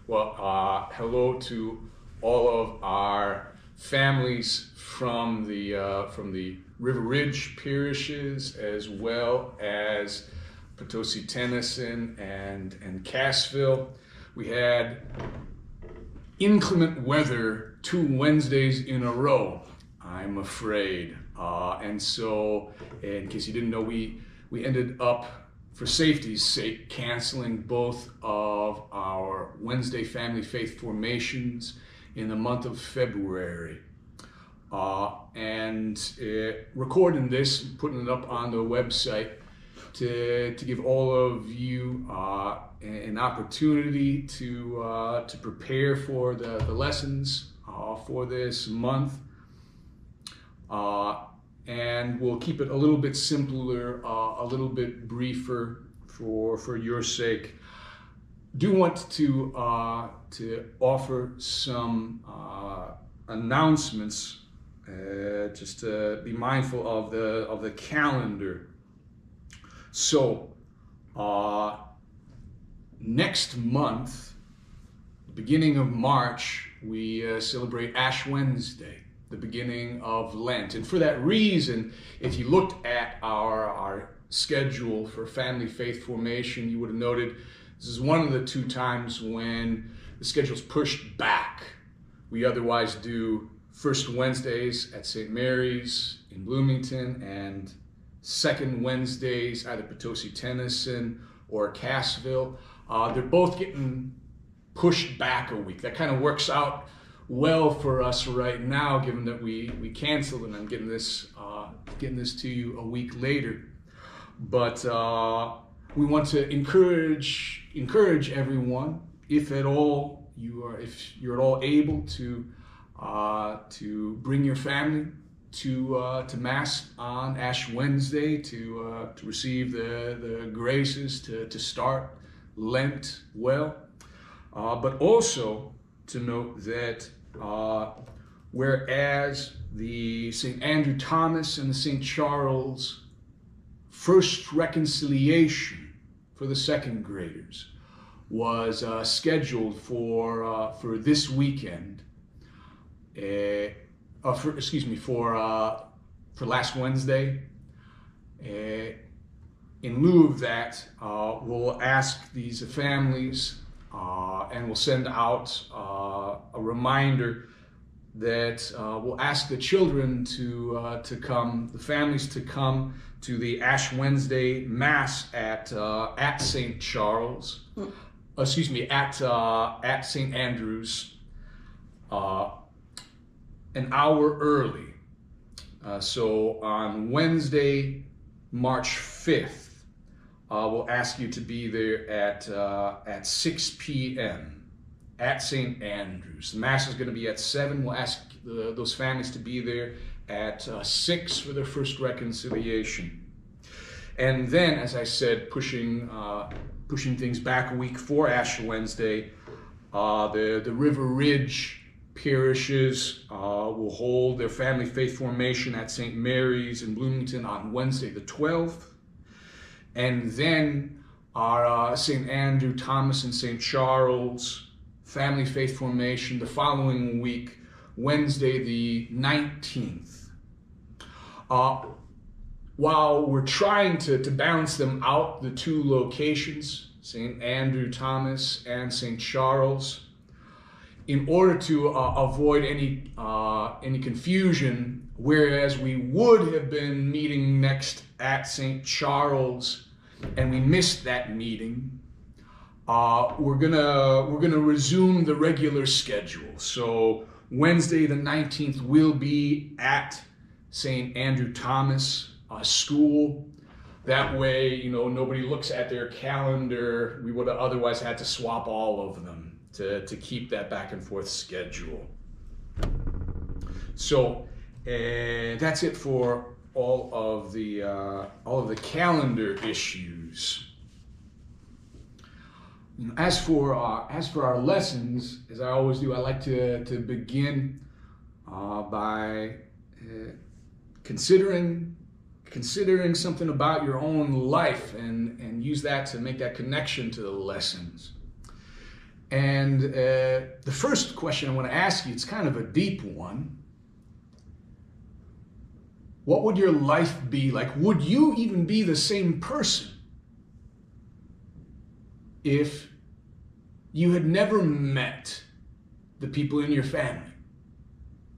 Well, hello to all of our families from the River Ridge parishes, as well as Potosi Tennyson and Cassville. We had inclement weather 2 Wednesdays in a row, I'm afraid. And so, in case you didn't know, we ended up, for safety's sake, canceling both of our Wednesday family faith formations in the month of February. And recording this, putting it up on the website to give all of you an opportunity to prepare for the lessons for this month. And we'll keep it a little bit simpler, a little bit briefer for your sake. Do want to offer some announcements, just to be mindful of the calendar. So next month, beginning of March, we celebrate Ash Wednesday, the beginning of Lent. And for that reason, if you looked at our schedule for family faith formation, you would have noted this is one of the 2 times when the schedule's pushed back. We otherwise do first Wednesdays at St. Mary's in Bloomington and second Wednesdays either Potosi Tennyson or Cassville. They're both getting pushed back a week. That kind of works out well for us right now, given that we canceled, and I'm getting this to you a week later. But we want to encourage everyone, if you're at all able, to bring your family to Mass on Ash Wednesday to receive the graces to start Lent well, but also to note that whereas the St. Andrew Thomas and the St. Charles first reconciliation for the second graders was scheduled for this weekend, for last Wednesday. In lieu of that, we'll ask these families and we'll send out a reminder that we'll ask the children to come, the families to come to the Ash Wednesday Mass at St. Charles, at St. Andrew's, an hour early. So on Wednesday, March 5th, we'll ask you to be there at 6 p.m. at St. Andrews. The Mass is going to be at 7. We'll ask those families to be there at 6 for their first reconciliation. And then, as I said, pushing things back a week for Ash Wednesday, the River Ridge parishes will hold their family faith formation at St. Mary's in Bloomington on Wednesday the 12th. And then our St. Andrew Thomas and St. Charles family faith formation the following week, Wednesday the 19th. While we're trying to balance them out, the 2 locations, St. Andrew Thomas and St. Charles, in order to avoid any confusion, whereas we would have been meeting next at St. Charles and we missed that meeting, we're gonna resume the regular schedule. So Wednesday the 19th will be at St. Andrew Thomas School. That way, nobody looks at their calendar. We would have otherwise had to swap all of them to keep that back and forth schedule. So that's it for all of the calendar issues. As for our lessons, as I always do, I like to begin by considering something about your own life and use that to make that connection to the lessons. And the first question I want to ask you, it's kind of a deep one. What would your life be like? Would you even be the same person if you had never met the people in your family?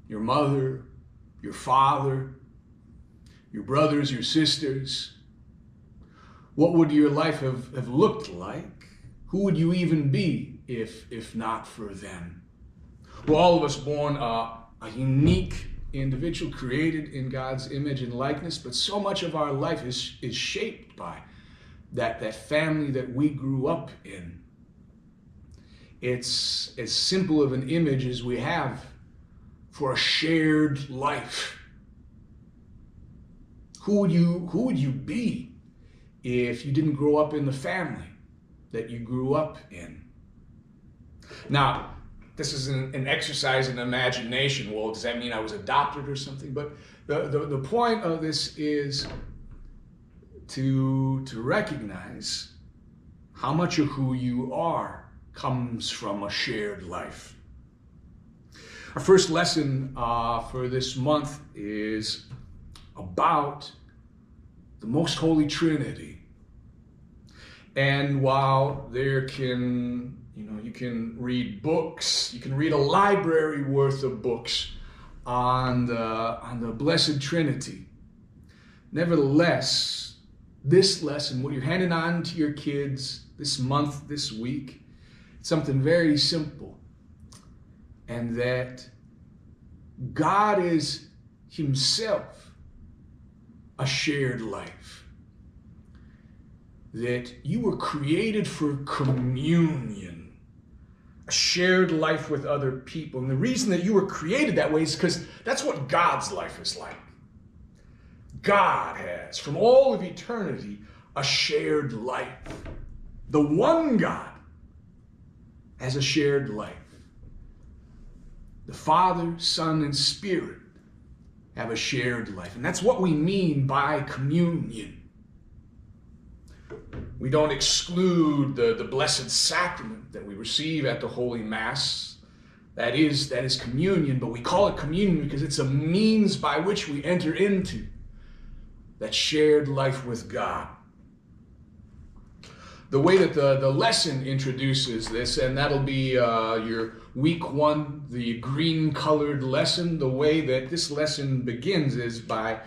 Your mother, your father, your brothers, your sisters. What would your life have looked like? Who would you even be if not for them? We're all of us born a unique individual created in God's image and likeness, but so much of our life is shaped by that family that we grew up in. It's as simple of an image as we have for a shared life. Who would you be if you didn't grow up in the family that you grew up in? Now, this is an exercise in imagination. Well, does that mean I was adopted or something? But the point of this is to recognize how much of who you are comes from a shared life. Our first lesson for this month is about the Most Holy Trinity. And while there can, you can read books, you can read a library worth of books on the Blessed Trinity. Nevertheless, this lesson, what you're handing on to your kids this month, this week, it's something very simple. And that God is Himself a shared life. That you were created for communion, a shared life with other people. And the reason that you were created that way is because that's what God's life is like. God has, from all of eternity, a shared life. The one God has a shared life. The Father, Son, and Spirit have a shared life. And that's what we mean by communion. We don't exclude the Blessed Sacrament that we receive at the Holy Mass. That is communion, but we call it communion because it's a means by which we enter into that shared life with God. The way that the lesson introduces this, and that'll be your week 1, the green-colored lesson. The way that this lesson begins is by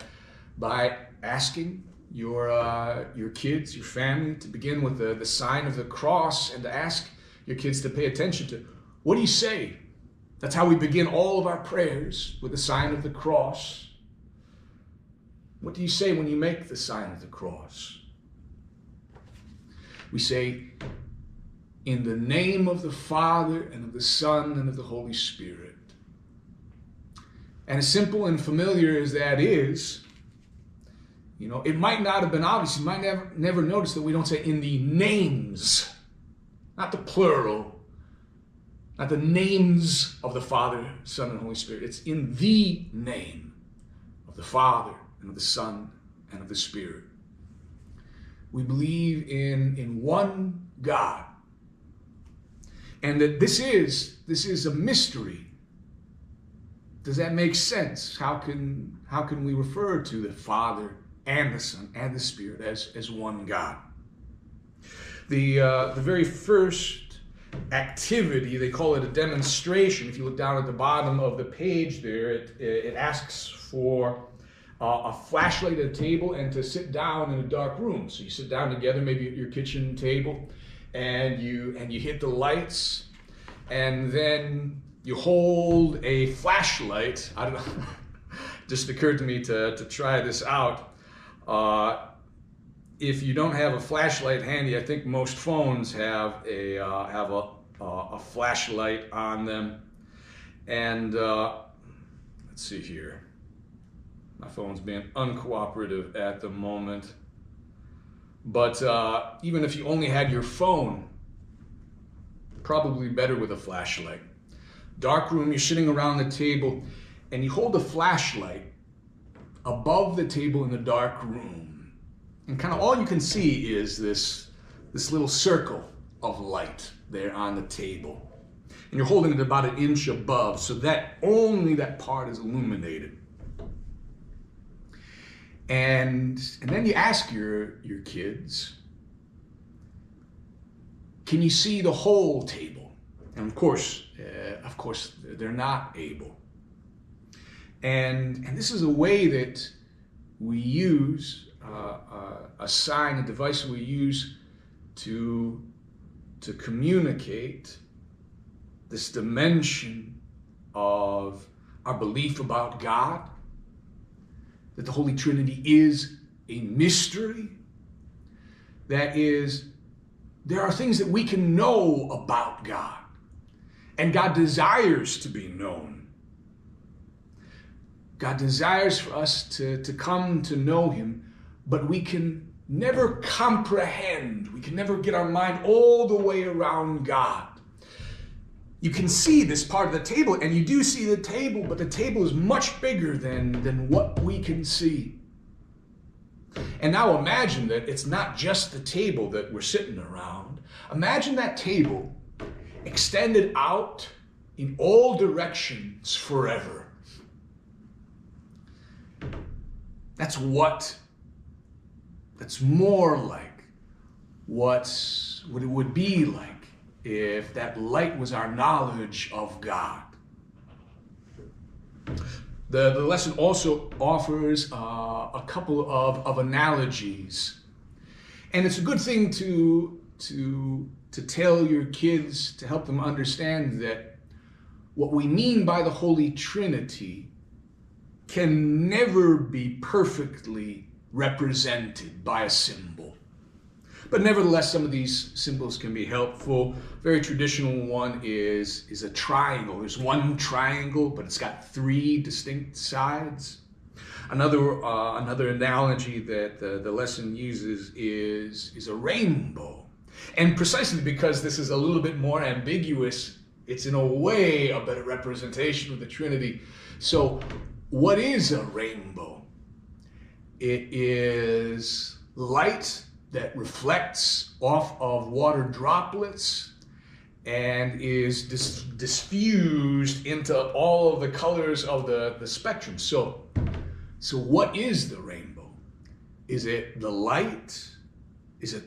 asking your kids, your family, to begin with the sign of the cross, and to ask your kids to pay attention to, what do you say? That's how we begin all of our prayers, with the sign of the cross. What do you say when you make the sign of the cross? We say, in the name of the Father, and of the Son, and of the Holy Spirit. And as simple and familiar as that is, it might not have been obvious. You might never notice that we don't say in the names, not the plural, not the names of the Father, Son, and Holy Spirit. It's in the name of the Father, and of the Son, and of the Spirit. We believe in one God. And that this is a mystery. Does that make sense? How can we refer to the Father and the Son and the Spirit as one God? The very first activity, they call it a demonstration. If you look down at the bottom of the page there, it asks for a flashlight at a table and to sit down in a dark room. So you sit down together, maybe at your kitchen table, and you hit the lights, and then you hold a flashlight. I don't know. Just occurred to me to try this out. If you don't have a flashlight handy, I think most phones have a flashlight on them. And let's see here. My phone's being uncooperative at the moment. But even if you only had your phone, probably better with a flashlight. Dark room, you're sitting around the table, and you hold a flashlight above the table in the dark room. And kind of all you can see is this little circle of light there on the table. And you're holding it about an inch above, so that only that part is illuminated. And then you ask your kids, can you see the whole table? And of course, they're not able. And this is a way that we use, a sign, a device we use to communicate this dimension of our belief about God, that the Holy Trinity is a mystery, that is, there are things that we can know about God, and God desires to be known. God desires for us to come to know Him, but we can never comprehend, we can never get our mind all the way around God. You can see this part of the table, and you do see the table, but the table is much bigger than what we can see. And now imagine that it's not just the table that we're sitting around. Imagine that table extended out in all directions forever. That's more like what it would be like if that light was our knowledge of God. The lesson also offers a couple of analogies. And it's a good thing to tell your kids, to help them understand that what we mean by the Holy Trinity can never be perfectly represented by a symbol. But nevertheless, some of these symbols can be helpful. A very traditional one is a triangle. There's one triangle, but it's got three distinct sides. Another analogy that the lesson uses is a rainbow. And precisely because this is a little bit more ambiguous, it's in a way a better representation of the Trinity. So what is a rainbow? It is light that reflects off of water droplets and is diffused into all of the colors of the spectrum. So what is the rainbow? Is it the light? Is it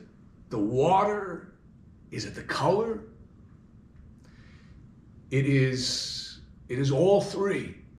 the water? Is it the color? It is all three.